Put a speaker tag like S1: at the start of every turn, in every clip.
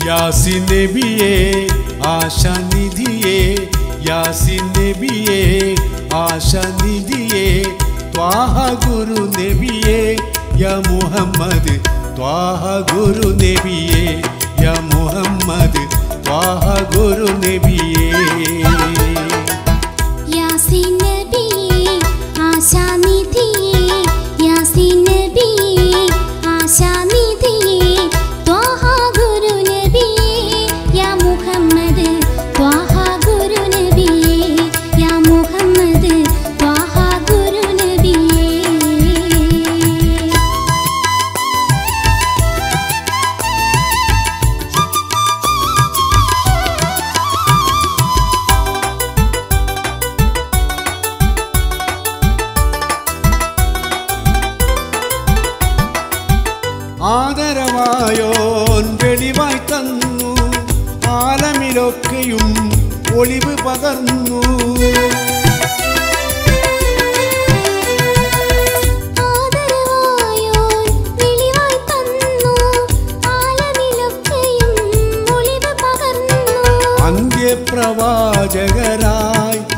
S1: യാസീൻ നബിയേ ആശാനിധിയേ യാസീൻ നബിയേ ആശാനിധിയേ ത്വാഹ ഗുരു നബിയേ യാ മുഹമ്മദ് ത്വാഹ ഗുരു നബിയേ യാ മുഹമ്മദ് ത്വാഹ ഗുരു നബിയേ
S2: യാസീൻ നബിയേ ആശാനിധിയേ യാസീൻ നബിയേ ആശാനിധിയേ ത്വാഹ ഗുരു നബിയേ യാ മുഹമ്മദ് ത്വാഹ ഗുരു നബിയേ യാ മുഹമ്മദ് ത്വാഹ ഗുരു നബിയേ
S1: ആദരവായോൻ വെളിവായി തന്നു ആലമിലൊക്കെയും ഒളിവ് പകർന്നു
S2: ആദരവായോൻ വെളിവായി തന്നു ആലമിലൊക്കെയും ഒളിവ് പകർന്നു
S1: അന്ത്യപ്രവാചകരായി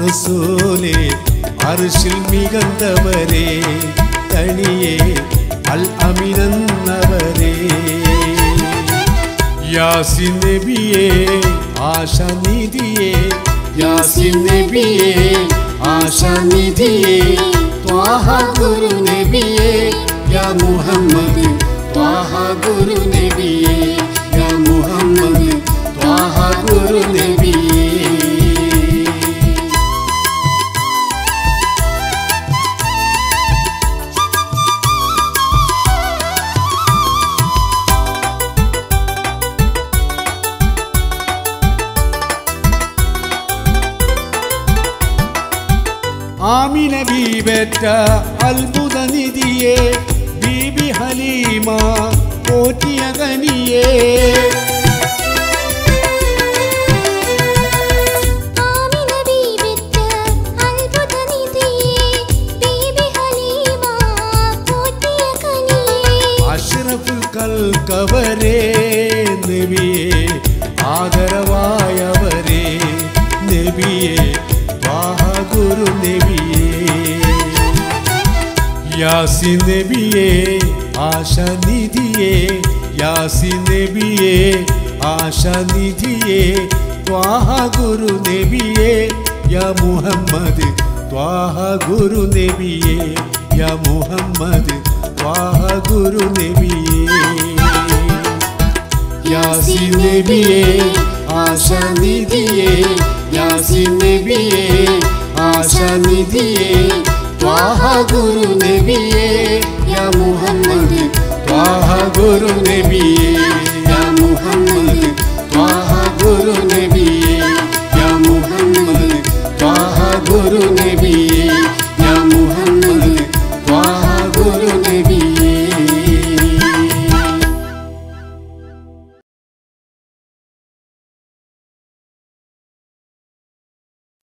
S1: റസൂലേ അർശിൽ മികന്തവരേ തനിയേ അൽ അമീനെന്നവരേ യാസീൻ നബിയേ ആശാനിധിയേ യാസീൻ നബിയേ ആശാനിധിയേ ത്വാഹ ഗുരു നബിയേ യാ മുഹമ്മദ് ത്വാഹ ഗുരു നബിയേ യാ മുഹമ്മദ് ത്വാഹ ഗുരു നബിയേ ആമിന ബീബേറ്റ അത്ഭുത നിധിയേ ബീബി ഹലീമ പോറ്റിയ കനിയേ
S2: ആമിന ബീബിറ്റ അത്ഭുത നിധിയേ ബീബി ഹലീമ പോറ്റിയ കനിയേ
S1: അഷ്റഫുൽ കൽക്കവരേ നബിയേ ആദരവായവരേ നബിയേ ത്വാഹ ഗുരു നബിയേ യാസീൻ നബിയേ ആശാനിധിയേ യാസീൻ നബിയേ ആശാനിധിയേ ത്വാഹ ഗുരു നബിയേ യാ മുഹമ്മദ് ത്വാഹ ഗുരു നബിയേ യാ മുഹമ്മദ് ത്വാഹ ഗുരു നബിയേ യാസീൻ നബിയേ ആശാനിധിയേ യാസീൻ നബിയേ ആശാനിധിയേ ത്വാഹ ഗുരു നബിയേ യാ മുഹമ്മദ് ത്വാഹ ഗുരു നബിയേ